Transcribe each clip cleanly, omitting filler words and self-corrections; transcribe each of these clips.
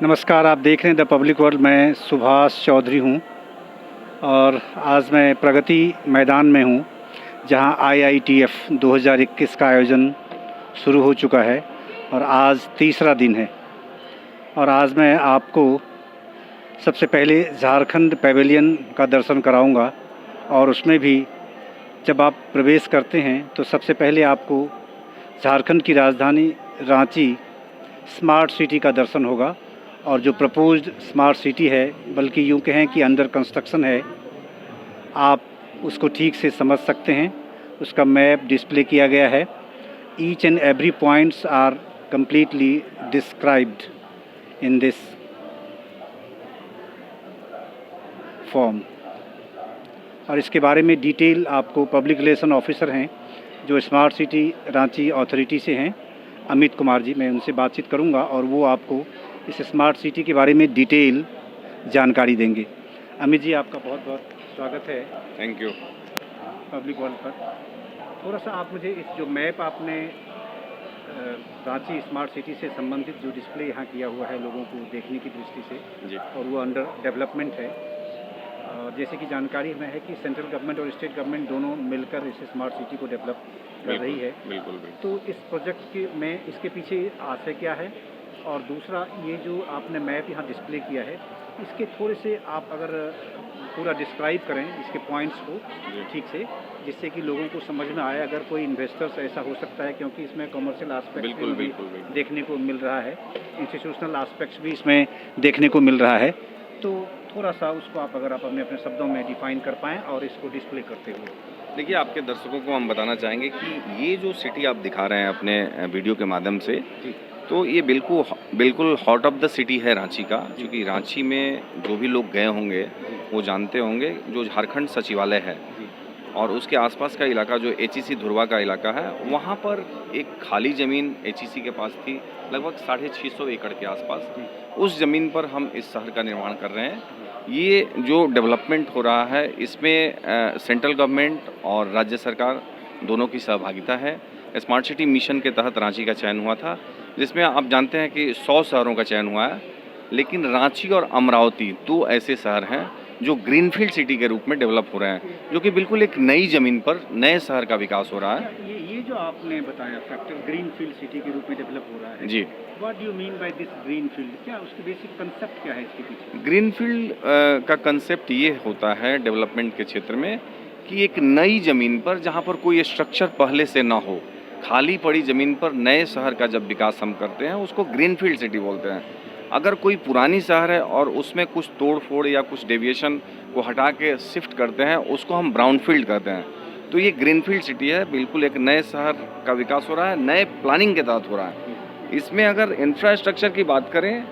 नमस्कार, आप देख रहे हैं द पब्लिक वर्ल्ड। मैं सुभाष चौधरी हूं और आज मैं प्रगति मैदान में हूं, जहां IITF 2021 का आयोजन शुरू हो चुका है और आज तीसरा दिन है। और आज मैं आपको सबसे पहले झारखंड पैवेलियन का दर्शन कराऊंगा और उसमें भी जब आप प्रवेश करते हैं तो सबसे पहले आपको झारखंड की राजधानी रांची स्मार्ट सिटी का दर्शन होगा। और जो प्रपोज्ड स्मार्ट सिटी है, बल्कि यूँ कहें कि अंडर कंस्ट्रक्शन है, आप उसको ठीक से समझ सकते हैं। उसका मैप डिस्प्ले किया गया है। Each and every points are completely described in this form. और इसके बारे में डिटेल आपको पब्लिक रिलेशन ऑफिसर हैं जो स्मार्ट सिटी रांची अथॉरिटी से हैं, अमित कुमार जी, मैं उनसे बातचीत करूंगा और वो आपको इस स्मार्ट सिटी के बारे में डिटेल जानकारी देंगे। अमित जी, आपका बहुत बहुत स्वागत है। Thank you. पब्लिक वर्ल्ड पर थोड़ा सा आप मुझे इस जो मैप आपने रांची स्मार्ट सिटी से संबंधित जो डिस्प्ले यहाँ किया हुआ है लोगों को देखने की दृष्टि से जी, और वो अंडर डेवलपमेंट है। जैसे कि जानकारी में है कि सेंट्रल गवर्नमेंट और स्टेट गवर्नमेंट दोनों मिलकर इस स्मार्ट सिटी को डेवलप कर रही है। बिल्कुल। तो इस प्रोजेक्ट के में इसके पीछे आशय क्या है, और दूसरा ये जो आपने मैप यहाँ डिस्प्ले किया है, इसके थोड़े से आप अगर पूरा डिस्क्राइब करें इसके पॉइंट्स को ठीक से, जिससे कि लोगों को समझ में आए। अगर कोई इन्वेस्टर्स ऐसा हो सकता है, क्योंकि इसमें कमर्शियल आस्पेक्ट भी देखने को मिल रहा है, इंस्टीट्यूशनल आस्पेक्ट्स भी इसमें देखने को मिल रहा है। तो थोड़ा सा उसको आप अगर आप अपने शब्दों में डिफाइन कर पाएँ और इसको डिस्प्ले करते हुए। देखिए, आपके दर्शकों को हम बताना चाहेंगे कि ये जो सिटी आप दिखा रहे हैं अपने वीडियो के माध्यम से, तो ये बिल्कुल हार्ट ऑफ द सिटी है रांची का। क्योंकि रांची में जो भी लोग गए होंगे वो जानते होंगे, जो झारखंड सचिवालय है और उसके आसपास का इलाका जो HEC धुरवा का इलाका है, वहाँ पर एक खाली ज़मीन HEC के पास थी, लगभग 650 एकड़ के आसपास। उस ज़मीन पर हम इस शहर का निर्माण कर रहे हैं। ये जो डेवलपमेंट हो रहा है, इसमें सेंट्रल गवर्नमेंट और राज्य सरकार दोनों की सहभागिता है। स्मार्ट सिटी मिशन के तहत रांची का चयन हुआ था, जिसमें आप जानते हैं कि 100 शहरों का चयन हुआ है, लेकिन रांची और अमरावती 2 ऐसे शहर हैं जो ग्रीनफील्ड सिटी के रूप में डेवलप हो रहे हैं, जो कि बिल्कुल एक नई ज़मीन पर नए शहर का विकास हो रहा है। ये जो आपने बताया फैक्टर ग्रीनफील्ड सिटी के रूप में डेवलप हो रहा है जी, what do you mean by this greenfield? क्या उसकी बेसिक कंसेप्ट क्या है इसके पीछे? ग्रीनफील्ड का कंसेप्ट ये होता है डेवलपमेंट के क्षेत्र में कि एक नई ज़मीन पर जहाँ पर कोई स्ट्रक्चर पहले से ना हो, खाली पड़ी ज़मीन पर नए शहर का जब विकास हम करते हैं, उसको ग्रीनफील्ड सिटी बोलते हैं। अगर कोई पुरानी शहर है और उसमें कुछ तोड़ फोड़ या कुछ डेविएशन को हटा के शिफ्ट करते हैं, उसको हम ब्राउनफील्ड कहते हैं। तो ये ग्रीनफील्ड सिटी है, बिल्कुल एक नए शहर का विकास हो रहा है, नए प्लानिंग के तहत हो रहा है। इसमें अगर इंफ्रास्ट्रक्चर की बात करें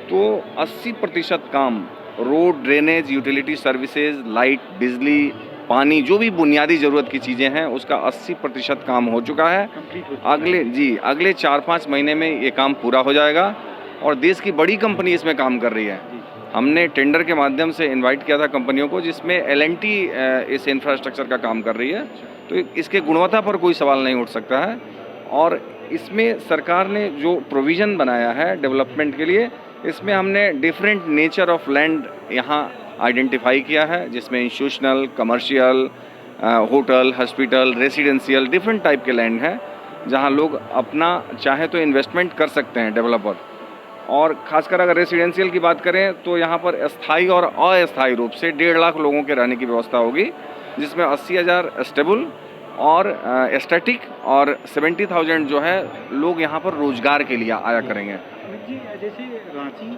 तो 80% काम road, drainage, utility services, light, बिजली, पानी, जो भी बुनियादी ज़रूरत की चीज़ें हैं, उसका 80% काम हो चुका है। अगले 4-5 महीने में ये काम पूरा हो जाएगा और देश की बड़ी कंपनी इसमें काम कर रही है। हमने टेंडर के माध्यम से इनवाइट किया था कंपनियों को, जिसमें L&T इस इंफ्रास्ट्रक्चर का काम कर रही है। तो इसके गुणवत्ता पर कोई सवाल नहीं उठ सकता है। और इसमें सरकार ने जो प्रोविज़न बनाया है डेवलपमेंट के लिए, इसमें हमने डिफरेंट नेचर ऑफ लैंड यहाँ आइडेंटिफाई किया है, जिसमें institutional, commercial, hotel, hospital, residential, different type के लैंड हैं, जहाँ लोग अपना चाहे तो इन्वेस्टमेंट कर सकते हैं डेवलपर। और खासकर अगर रेसिडेंशियल की बात करें तो यहाँ पर स्थायी और अस्थायी रूप से 1.5 लाख लोगों के रहने की व्यवस्था होगी, जिसमें 80,000 स्टेबल और स्टैटिक और 70,000 जो है लोग यहाँ पर रोजगार के लिए आया करेंगे। जी, जैसे रांची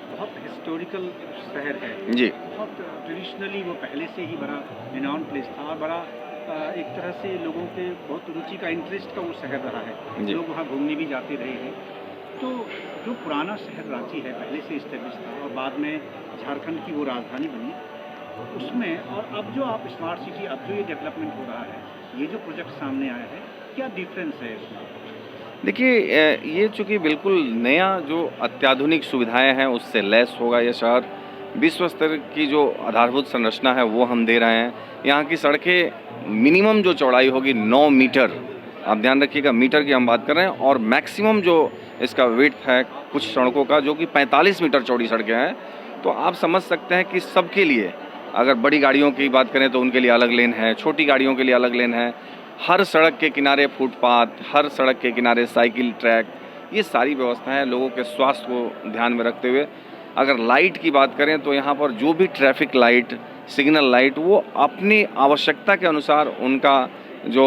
बहुत हिस्टोरिकल शहर है जी, बहुत ट्रेडिशनली वो पहले से ही बड़ा रिनाउंड प्लेस था और बड़ा एक तरह से लोगों के बहुत रुचि का, इंटरेस्ट का वो शहर रहा है। लोग वहाँ घूमने भी जाते रहे हैं। तो जो पुराना शहर रांची है, पहले से इस्टेब्लिश था और बाद में झारखंड की वो राजधानी बनी, उसमें और अब जो आप स्मार्ट सिटी, अब जो ये डेवलपमेंट हो रहा है, ये जो प्रोजेक्ट सामने आया है, क्या डिफरेंस है इसमें? देखिए, ये चूँकि बिल्कुल नया जो अत्याधुनिक सुविधाएं हैं उससे लैस होगा ये शहर। विश्व स्तर की जो आधारभूत संरचना है वो हम दे रहे हैं। यहाँ की सड़कें मिनिमम जो चौड़ाई होगी 9 मीटर आप ध्यान रखिएगा, मीटर की हम बात कर रहे हैं। और मैक्सिमम जो इसका विड्थ है कुछ सड़कों का, जो कि 45 मीटर चौड़ी सड़कें हैं, तो आप समझ सकते हैं कि सबके लिए, अगर बड़ी गाड़ियों की बात करें तो उनके लिए अलग लेन है, छोटी गाड़ियों के लिए अलग लेन है, हर सड़क के किनारे फुटपाथ, हर सड़क के किनारे साइकिल ट्रैक, ये सारी व्यवस्थाएं लोगों के स्वास्थ्य को ध्यान में रखते हुए। अगर लाइट की बात करें तो यहाँ पर जो भी ट्रैफिक लाइट, सिग्नल लाइट, वो अपनी आवश्यकता के अनुसार उनका जो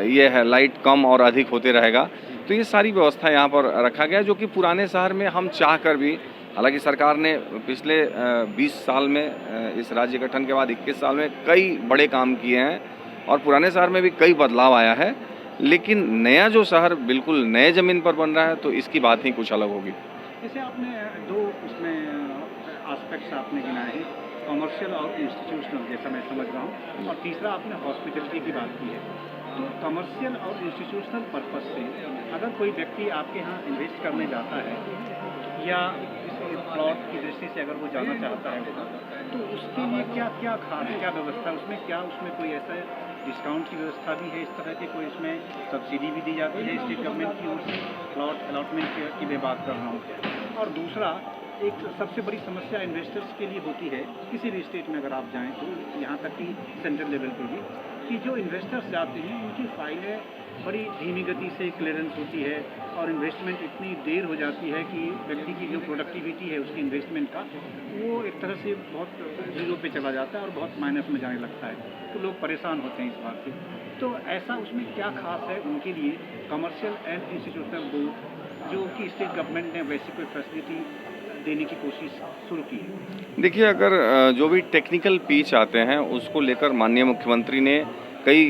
ये है लाइट कम और अधिक होते रहेगा। तो ये सारी व्यवस्था यहाँ पर रखा गया, जो कि पुराने शहर में हम चाह कर भी, हालांकि सरकार ने पिछले 20 साल में, इस राज्य गठन के बाद 21 साल में कई बड़े काम किए हैं और पुराने शहर में भी कई बदलाव आया है, लेकिन नया जो शहर बिल्कुल नए ज़मीन पर बन रहा है, तो इसकी बात ही कुछ अलग होगी। जैसे आपने दो उसमें एस्पेक्ट्स आपने गिनाए हैं, कमर्शियल और इंस्टीट्यूशनल, जैसा मैं समझ रहा हूँ, और तीसरा आपने हॉस्पिटलिटी की बात की है। तो कमर्शियल और इंस्टीट्यूशनल पर्पस से अगर कोई व्यक्ति आपके यहाँ इन्वेस्ट करने जाता है या किसी प्लॉट की दृष्टि से अगर वो जाना चाहता है वहाँ, तो उसके लिए क्या क्या खास क्या व्यवस्था है उसमें? क्या उसमें कोई ऐसा डिस्काउंट की व्यवस्था भी है इस तरह की? कोई इसमें सब्सिडी भी दी जाती है स्टेट गवर्नमेंट की ओर से? प्लॉट अलॉटमेंट की मैं बात कर रहा हूँ। और दूसरा, एक सबसे बड़ी समस्या इन्वेस्टर्स के लिए होती है, किसी भी स्टेट में अगर आप जाएं तो, यहाँ तक कि सेंट्रल लेवल पे भी, कि जो इन्वेस्टर्स जाते हैं उनकी फाइलें बड़ी धीमी गति से क्लियरेंस होती है और इन्वेस्टमेंट इतनी देर हो जाती है कि व्यक्ति की जो प्रोडक्टिविटी है उसकी इन्वेस्टमेंट का, वो एक तरह से बहुत जीरो पे चला जाता है और बहुत माइनस में जाने लगता है। तो लोग परेशान होते हैं इस बात से। तो ऐसा उसमें क्या खास है उनके लिए, कमर्शियल एंड इंस्टीट्यूशनल बोथ, जो कि स्टेट गवर्नमेंट ने वैसी कोई फैसिलिटी देने की कोशिश शुरू की है? देखिए, अगर जो भी टेक्निकल पीच आते हैं उसको लेकर माननीय मुख्यमंत्री ने कई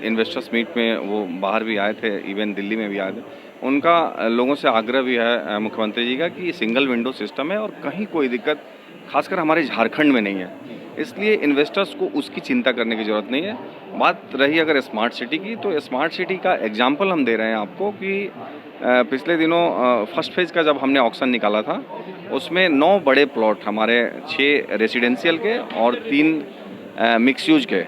इन्वेस्टर्स मीट में, वो बाहर भी आए थे, इवन दिल्ली में भी आए थे, उनका लोगों से आग्रह भी है मुख्यमंत्री जी का कि सिंगल विंडो सिस्टम है और कहीं कोई दिक्कत खासकर हमारे झारखंड में नहीं है, इसलिए इन्वेस्टर्स को उसकी चिंता करने की ज़रूरत नहीं है। बात रही अगर स्मार्ट सिटी की, तो स्मार्ट सिटी का एग्जाम्पल हम दे रहे हैं आपको कि पिछले दिनों फर्स्ट फेज़ का जब हमने ऑक्शन निकाला था, उसमें 9 बड़े प्लॉट हमारे, 6 रेसिडेंशियल के और 3 मिक्स यूज के,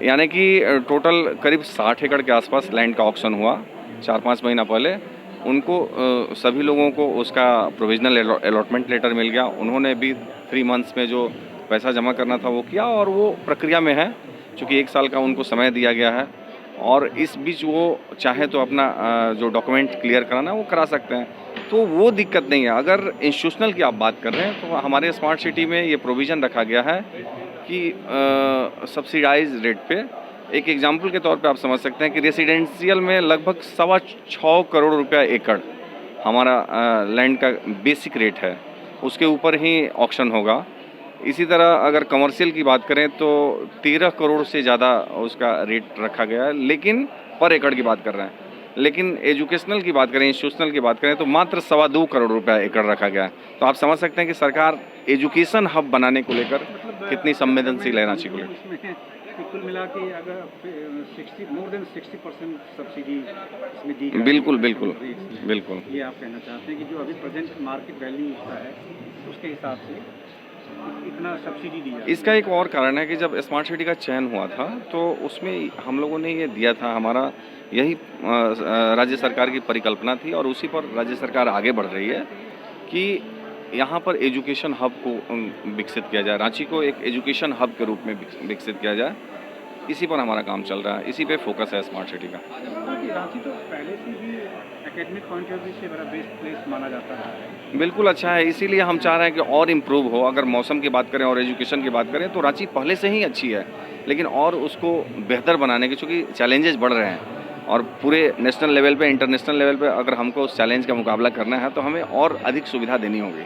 यानी कि टोटल करीब 60 एकड़ के आसपास लैंड का ऑक्शन हुआ 4-5 महीना पहले। उनको सभी लोगों को उसका प्रोविजनल अलॉटमेंट लेटर मिल गया। उन्होंने भी 3 मंथ्स में जो पैसा जमा करना था वो किया और वो प्रक्रिया में है, चूँकि 1 साल का उनको समय दिया गया है और इस बीच वो चाहे तो अपना जो डॉक्यूमेंट क्लियर कराना है वो करा सकते हैं, तो वो दिक्कत नहीं है। अगर इंस्टीट्यूशनल की आप बात कर रहे हैं तो हमारे स्मार्ट सिटी में ये प्रोविज़न रखा गया है कि सब्सिडाइज रेट पे, एक एग्जाम्पल के तौर पे आप समझ सकते हैं कि रेसिडेंशियल में लगभग 6.25 करोड़ रुपया एकड़ हमारा लैंड का बेसिक रेट है, उसके ऊपर ही ऑक्शन होगा। इसी तरह अगर कमर्शियल की बात करें तो 13 करोड़ से ज़्यादा उसका रेट रखा गया है, लेकिन पर एकड़ की बात कर रहे हैं। लेकिन एजुकेशनल की बात करें, इंस्टीट्यूशनल की बात करें तो मात्र 2.25 करोड़ रुपया एकड़ रखा गया है। तो आप समझ सकते हैं कि सरकार एजुकेशन हब बनाने को लेकर कितनी संवेदनशील है रांची को लेकर। कुल मिला के अगर 60% सब्सिडी इसमें दी, बिल्कुल बिल्कुल बिल्कुल, ये आप कहना चाहते हैं कि जो अभी प्रेजेंट मार्केट वैल्यू उसका है उसके हिसाब से इतना सब्सिडी दिया? इसका एक और कारण है कि जब स्मार्ट सिटी का चयन हुआ था तो उसमें हम लोगों ने ये दिया था, हमारा यही राज्य सरकार की परिकल्पना थी और उसी पर राज्य सरकार आगे बढ़ रही है कि यहाँ पर एजुकेशन हब को विकसित किया जाए, रांची को एक एजुकेशन हब के रूप में विकसित किया जाए। इसी पर हमारा काम चल रहा है, इसी पे फोकस है स्मार्ट सिटी का। रांची तो पहले से भी एकेडमिक पॉइंट ऑफ व्यू से बड़ा बेस्ट प्लेस माना जाता है। बिल्कुल अच्छा है, इसीलिए हम चाह रहे हैं कि और इम्प्रूव हो। अगर मौसम की बात करें और एजुकेशन की बात करें तो रांची पहले से ही अच्छी है, लेकिन और उसको बेहतर बनाने के, चूँकि चैलेंजेस बढ़ रहे हैं और पूरे नेशनल लेवल पे, इंटरनेशनल लेवल पे अगर हमको उस चैलेंज का मुकाबला करना है तो हमें और अधिक सुविधा देनी होगी।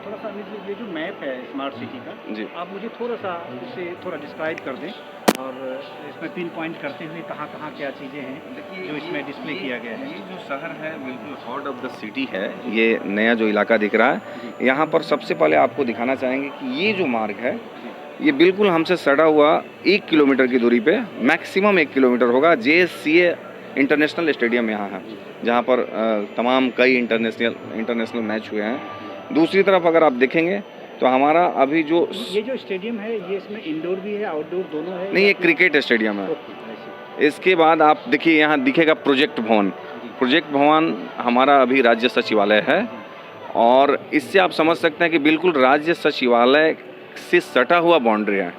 थोड़ा सा ये जो मैप है स्मार्ट सिटी का जी, आप मुझे थोड़ा सा इसे थोड़ा डिस्क्राइब कर दें और इसमें पिन पॉइंट करते हुए कहाँ कहाँ क्या चीज़ें हैं जो इसमें डिस्प्ले किया गया है। ये जो शहर है बिल्कुल हार्ट ऑफ द सिटी है, ये नया जो इलाका दिख रहा है, यहाँ पर सबसे पहले आपको दिखाना चाहेंगे कि ये जो मार्ग है ये बिल्कुल हमसे सटा हुआ 1 किलोमीटर की दूरी पे, मैक्सिमम 1 किलोमीटर होगा, JSCA इंटरनेशनल स्टेडियम यहाँ है, जहाँ पर तमाम कई इंटरनेशनल मैच हुए हैं। दूसरी तरफ अगर आप देखेंगे तो हमारा अभी ये जो स्टेडियम है ये इसमें इंडोर भी है आउटडोर दोनों है? नहीं, ये क्रिकेट स्टेडियम है, इसके बाद आप देखिए यहाँ दिखेगा प्रोजेक्ट भवन। प्रोजेक्ट भवन हमारा अभी राज्य सचिवालय है और इससे आप समझ सकते हैं कि बिल्कुल राज्य सचिवालय से सटा हुआ बाउंड्री है।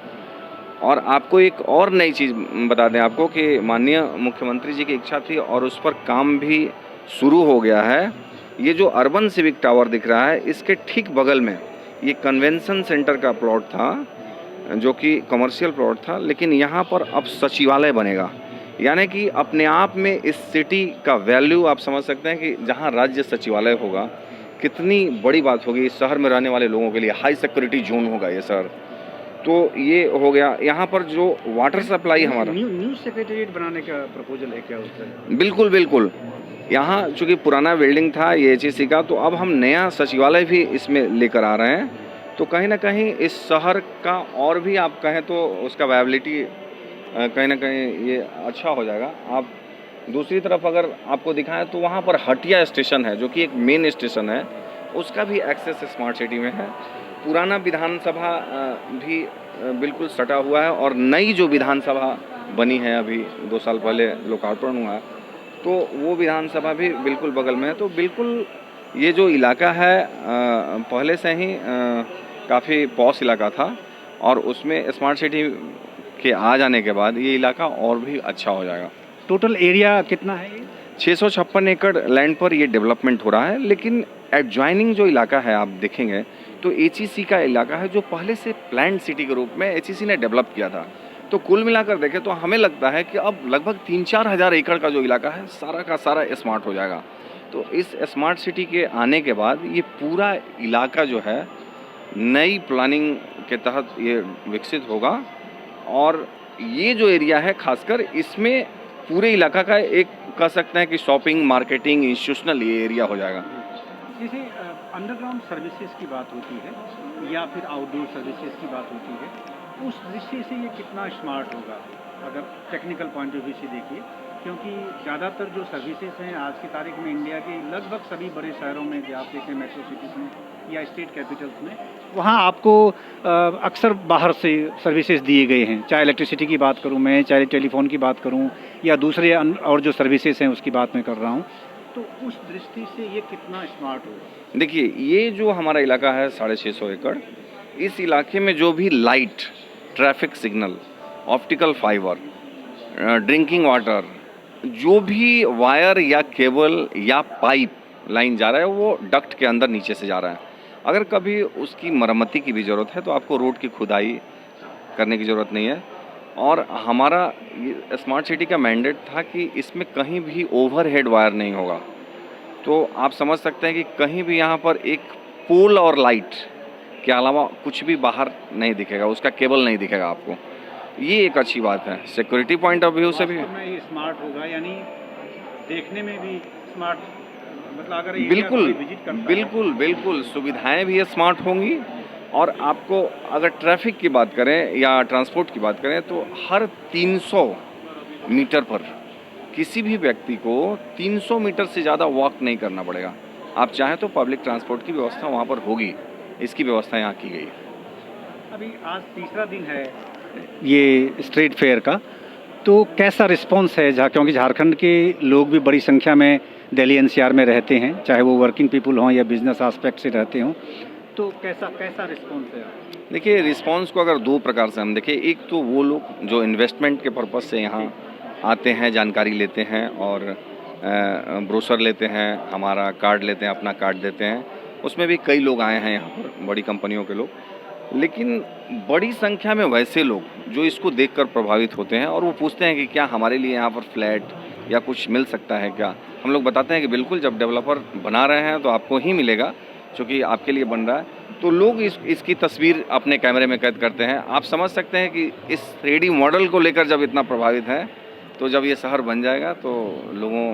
और आपको एक और नई चीज़ बता दें आपको कि माननीय मुख्यमंत्री जी की इच्छा थी और उस पर काम भी शुरू हो गया है। ये जो अर्बन सिविक टावर दिख रहा है इसके ठीक बगल में ये कन्वेंशन सेंटर का प्लॉट था जो कि कमर्शियल प्लॉट था, लेकिन यहाँ पर अब सचिवालय बनेगा। यानी कि अपने आप में इस सिटी का वैल्यू आप समझ सकते हैं कि जहाँ राज्य सचिवालय होगा कितनी बड़ी बात होगी इस शहर में रहने वाले लोगों के लिए। हाई सिक्योरिटी जोन होगा ये शहर। तो ये हो गया। यहाँ पर जो वाटर सप्लाई हमारा न्यू सेक्रेटेरिएट बनाने का प्रपोजल है क्या उसका? बिल्कुल बिल्कुल। यहाँ चूँकि पुराना बिल्डिंग था ये HEC का, तो अब हम नया सचिवालय भी इसमें लेकर आ रहे हैं। तो कहीं ना कहीं इस शहर का और भी आप कहें तो उसका वायबिलिटी कहीं ना कहीं ये अच्छा हो जाएगा। आप दूसरी तरफ अगर आपको दिखाएं तो वहाँ पर हटिया स्टेशन है जो कि एक मेन स्टेशन है, उसका भी एक्सेस स्मार्ट सिटी में है। पुराना विधानसभा भी बिल्कुल सटा हुआ है और नई जो विधानसभा बनी है अभी 2 साल पहले लोकार्पण हुआ, तो वो विधानसभा भी बिल्कुल बगल में है। तो बिल्कुल ये जो इलाका है पहले से ही काफ़ी पॉश इलाका था और उसमें स्मार्ट सिटी के आ जाने के बाद ये इलाका और भी अच्छा हो जाएगा। टोटल एरिया कितना है ये? 656 एकड़ लैंड पर ये डेवलपमेंट हो रहा है, लेकिन एडजॉइनिंग जो इलाका है आप देखेंगे तो HEC का इलाका है जो पहले से प्लान्ड सिटी के रूप में HEC ने डेवलप किया था। तो कुल मिलाकर देखें तो हमें लगता है कि अब लगभग 3-4 हज़ार एकड़ का जो इलाका है सारा का सारा स्मार्ट हो जाएगा। तो इस स्मार्ट सिटी के आने के बाद ये पूरा इलाका जो है नई प्लानिंग के तहत ये विकसित होगा और ये जो एरिया है खासकर इसमें पूरे इलाका का एक कह सकते हैं कि शॉपिंग, मार्केटिंग, इंस्टीट्यूशनल ये एरिया हो जाएगा। जैसे अंडरग्राउंड सर्विसेज की बात होती है या फिर आउटडोर सर्विसेज की बात होती है, उस दृष्टि से ये कितना स्मार्ट होगा अगर टेक्निकल पॉइंट ऑफ व्यू से देखिए? क्योंकि ज़्यादातर जो सर्विसेज हैं आज की तारीख में इंडिया के लगभग सभी बड़े शहरों में, जो आप देखें मेट्रो सिटीज़ में या स्टेट कैपिटल्स में, वहाँ आपको अक्सर बाहर से सर्विसेज दिए गए हैं। चाहे इलेक्ट्रिसिटी की बात करूँ मैं, चाहे टेलीफोन की बात करूँ या दूसरे और जो सर्विसेज हैं उसकी बात मैं कर रहा हूँ। तो उस दृष्टि से ये कितना स्मार्ट होगा? देखिए ये जो हमारा इलाका है 650 एकड़, इस इलाके में जो भी light, traffic signal, optical fibre, drinking water, जो भी वायर या केबल या पाइप लाइन जा रहा है वो डक्ट के अंदर नीचे से जा रहा है। अगर कभी उसकी मरम्मती की भी ज़रूरत है तो आपको रोड की खुदाई करने की ज़रूरत नहीं है। और हमारा स्मार्ट सिटी का मैंडेट था कि इसमें कहीं भी ओवरहेड वायर नहीं होगा। तो आप समझ सकते हैं कि कहीं भी यहाँ पर एक पोल और लाइट के अलावा कुछ भी बाहर नहीं दिखेगा, उसका केबल नहीं दिखेगा आपको। ये एक अच्छी बात है सिक्योरिटी पॉइंट ऑफ व्यू से भी। ये स्मार्ट होगा यानी देखने में भी स्मार्ट, मतलब अगर बिल्कुल विजिट करता बिल्कुल बिल्कुल सुविधाएं भी स्मार्ट होंगी। और आपको अगर ट्रैफिक की बात करें या ट्रांसपोर्ट की बात करें तो हर 300 मीटर पर किसी भी व्यक्ति को 300 मीटर से ज़्यादा वॉक नहीं करना पड़ेगा। आप चाहें तो पब्लिक ट्रांसपोर्ट की व्यवस्था वहाँ पर होगी, इसकी व्यवस्था यहाँ की गई। अभी आज तीसरा दिन है ये स्ट्रीट फेयर का, तो कैसा रिस्पांस है? क्योंकि झारखंड के लोग भी बड़ी संख्या में दिल्ली NCR में रहते हैं, चाहे वो वर्किंग पीपल हों या बिजनेस एस्पेक्ट से रहते हों, तो कैसा रिस्पांस है? देखिए रिस्पांस को अगर 2 प्रकार से हम देखें, एक तो वो लोग जो इन्वेस्टमेंट के पर्पज़ से यहाँ आते हैं, जानकारी लेते हैं और ब्रोशर लेते हैं, हमारा कार्ड लेते हैं, अपना कार्ड देते हैं, उसमें भी कई लोग आए हैं यहाँ पर, बड़ी कंपनियों के लोग। लेकिन बड़ी संख्या में वैसे लोग जो इसको देखकर प्रभावित होते हैं और वो पूछते हैं कि क्या हमारे लिए यहाँ पर फ्लैट या कुछ मिल सकता है क्या? हम लोग बताते हैं कि बिल्कुल, जब डेवलपर बना रहे हैं तो आपको ही मिलेगा, क्योंकि आपके लिए बन रहा है। तो लोग इसकी तस्वीर अपने कैमरे में कैद करते हैं। आप समझ सकते हैं कि इस 3D मॉडल को लेकर जब इतना प्रभावित है, तो जब ये शहर बन जाएगा तो लोगों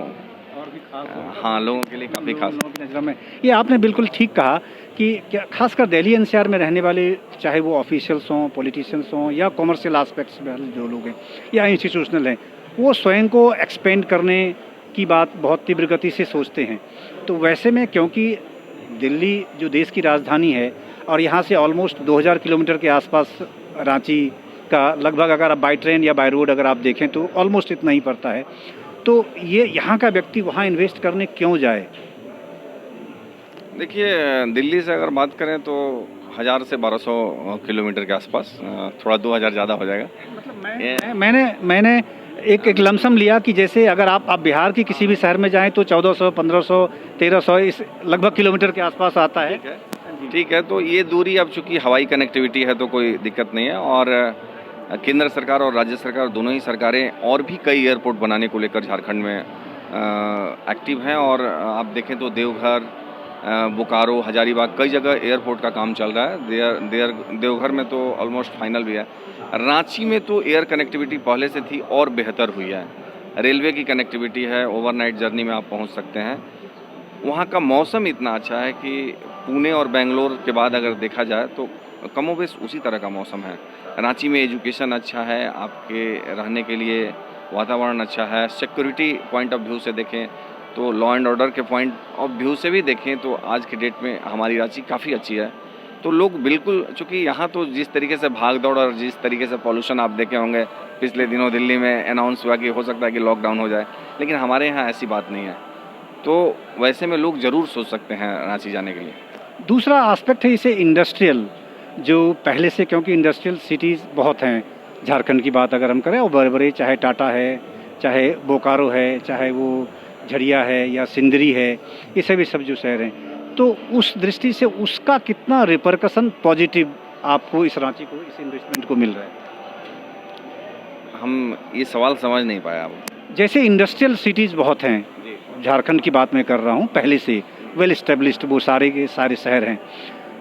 और भी खास, हाँ, लोगों के लिए काफ़ी खास। लोगों की नज़र में ये आपने बिल्कुल ठीक कहा कि क्या खासकर दिल्ली NCR में रहने वाले, चाहे वो ऑफिशियल्स हों, पॉलिटिशियंस हों या कॉमर्शियल एस्पेक्ट्स में जो लोग हैं या इंस्टीट्यूशनल हैं, वो स्वयं को एक्सपेंड करने की बात बहुत तीव्र गति से सोचते हैं। तो वैसे में क्योंकि दिल्ली जो देश की राजधानी है और यहाँ से ऑलमोस्ट 2000 किलोमीटर के आसपास रांची का लगभग, अगर आप बाई ट्रेन या बाई रोड अगर आप देखें तो ऑलमोस्ट इतना ही पड़ता है। तो ये यहाँ का व्यक्ति वहाँ इन्वेस्ट करने क्यों जाए? देखिए, दिल्ली से अगर बात करें तो 1000 से 1200 किलोमीटर के आसपास, थोड़ा 2000 ज़्यादा हो जाएगा। मतलब मैंने एक लमसम लिया कि जैसे अगर आप बिहार की किसी भी शहर में जाएं तो 1400, 1500, 1300 इस लगभग किलोमीटर के आसपास आता है। ठीक है, तो ये दूरी अब चूंकि हवाई कनेक्टिविटी है तो कोई दिक्कत नहीं है। और केंद्र सरकार और राज्य सरकार दोनों ही सरकारें और भी कई एयरपोर्ट बनाने को लेकर झारखंड में एक्टिव हैं। और आप देखें तो देवघर, बोकारो, हजारीबाग, कई जगह एयरपोर्ट का काम चल रहा है। देवघर में तो ऑलमोस्ट फाइनल भी है। रांची में तो एयर कनेक्टिविटी पहले से थी और बेहतर हुई है। रेलवे की कनेक्टिविटी है, ओवरनाइट जर्नी में आप पहुंच सकते हैं। वहाँ का मौसम इतना अच्छा है कि पुणे और बेंगलोर के बाद अगर देखा जाए तो कमोबेश उसी तरह का मौसम है। रांची में एजुकेशन अच्छा है, आपके रहने के लिए वातावरण अच्छा है। सिक्योरिटी पॉइंट ऑफ व्यू से देखें तो लॉ एंड ऑर्डर के पॉइंट ऑफ व्यू से भी देखें तो आज के डेट में हमारी रांची काफ़ी अच्छी है। तो लोग बिल्कुल, चूँकि यहाँ तो जिस तरीके से भाग दौड़ और जिस तरीके से पॉल्यूशन आप देखे होंगे, पिछले दिनों दिल्ली में अनाउंस हुआ कि हो सकता है कि लॉकडाउन हो जाए, लेकिन हमारे यहाँ ऐसी बात नहीं है। तो वैसे में लोग ज़रूर सोच सकते हैं रांची जाने के लिए। दूसरा एस्पेक्ट है इसे इंडस्ट्रियल, जो पहले से, क्योंकि इंडस्ट्रियल सिटीज़ बहुत हैं झारखंड की बात अगर हम करें, और बड़े बड़े, चाहे टाटा है, चाहे बोकारो है, चाहे वो झड़िया है या सिंदरी है, ये सभी सब जो शहर हैं, तो उस दृष्टि से उसका कितना रिपरकशन पॉजिटिव आपको इस रांची को, इस इन्वेस्टमेंट को मिल रहा है? हम ये सवाल समझ नहीं पाया अब। जैसे इंडस्ट्रियल सिटीज़ बहुत हैं, झारखंड की बात मैं कर रहा हूँ, पहले से वेल एस्टेब्लिश्ड वो सारे के सारे शहर हैं,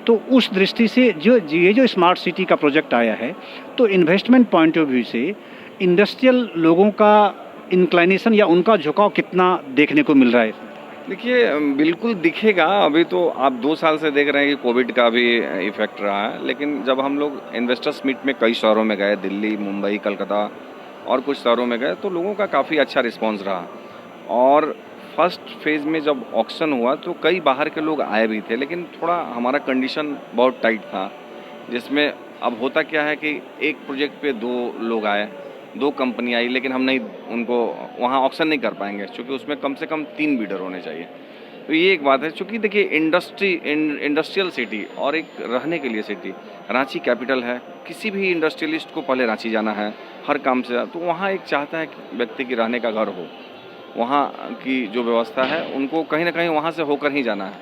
तो उस दृष्टि से जो स्मार्ट सिटी का प्रोजेक्ट आया है, तो इन्वेस्टमेंट पॉइंट ऑफ व्यू से इंडस्ट्रियल लोगों का इंक्लाइनेशन या उनका झुकाव कितना देखने को मिल रहा है? देखिए, बिल्कुल दिखेगा। अभी तो आप 2 साल से देख रहे हैं कि कोविड का भी इफेक्ट रहा है, लेकिन जब हम लोग इन्वेस्टर्स मीट में कई शहरों में गए, दिल्ली, मुंबई, कलकत्ता और कुछ शहरों में गए, तो लोगों का काफ़ी अच्छा रिस्पॉन्स रहा। और फर्स्ट फेज़ में जब ऑक्शन हुआ तो कई बाहर के लोग आए भी थे, लेकिन थोड़ा हमारा कंडीशन बहुत टाइट था, जिसमें अब होता क्या है कि एक प्रोजेक्ट पे 2 लोग आए, 2 कंपनी आई, लेकिन हम नहीं, उनको वहाँ ऑक्शन नहीं कर पाएंगे क्योंकि उसमें कम से कम 3 बीडर होने चाहिए। तो ये एक बात है। चूँकि देखिए, इंडस्ट्रियल सिटी और एक रहने के लिए सिटी, रांची कैपिटल है, किसी भी इंडस्ट्रियलिस्ट को पहले रांची जाना है हर काम से, तो वहाँ एक चाहता है कि व्यक्ति की रहने का घर हो, वहाँ की जो व्यवस्था है उनको कहीं ना कहीं वहाँ से होकर ही जाना है।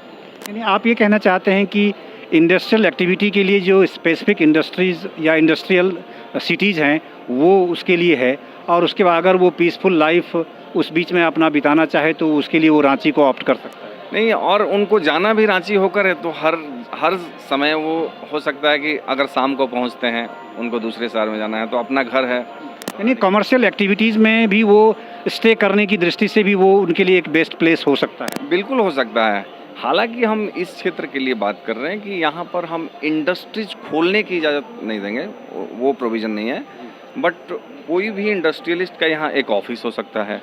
यानी आप ये कहना चाहते हैं कि इंडस्ट्रियल एक्टिविटी के लिए जो स्पेसिफिक इंडस्ट्रीज़ या इंडस्ट्रियल सिटीज़ हैं वो उसके लिए है, और उसके बाद अगर वो पीसफुल लाइफ उस बीच में अपना बिताना चाहे तो उसके लिए वो रांची को ऑप्ट कर सकता है? नहीं, और उनको जाना भी रांची होकर है, तो हर समय वो हो सकता है कि अगर शाम को पहुँचते हैं, उनको दूसरे शहर में जाना है, तो अपना घर है। यानी कमर्शियल एक्टिविटीज़ में भी वो स्टे करने की दृष्टि से भी वो उनके लिए एक बेस्ट प्लेस हो सकता है? बिल्कुल हो सकता है। हालांकि हम इस क्षेत्र के लिए बात कर रहे हैं कि यहाँ पर हम इंडस्ट्रीज खोलने की इजाज़त नहीं देंगे, वो प्रोविज़न नहीं है। बट कोई भी इंडस्ट्रियलिस्ट का यहाँ एक ऑफिस हो सकता है।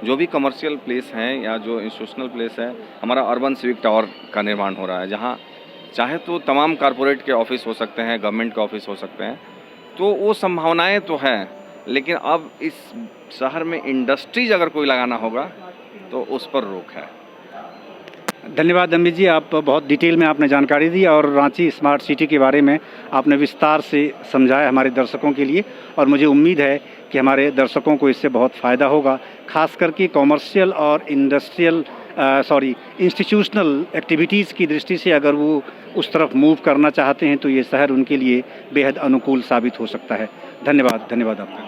जो भी कमर्शियल प्लेस हैं या जो इंस्टीट्यूशनल प्लेस है, हमारा अर्बन सिविक टावर का निर्माण हो रहा है, जहाँ चाहे तो तमाम कारपोरेट के ऑफिस हो सकते हैं, गवर्नमेंट के ऑफिस हो सकते हैं। तो वो संभावनाएँ तो हैं, लेकिन अब इस शहर में इंडस्ट्रीज अगर कोई लगाना होगा तो उस पर रोक है। धन्यवाद अमित जी, आप बहुत डिटेल में आपने जानकारी दी और रांची स्मार्ट सिटी के बारे में आपने विस्तार से समझाया हमारे दर्शकों के लिए, और मुझे उम्मीद है कि हमारे दर्शकों को इससे बहुत फ़ायदा होगा, खास करके कॉमर्शियल और इंस्टीट्यूशनल एक्टिविटीज़ की दृष्टि से अगर वो उस तरफ मूव करना चाहते हैं तो ये शहर उनके लिए बेहद अनुकूल साबित हो सकता है। धन्यवाद आपका।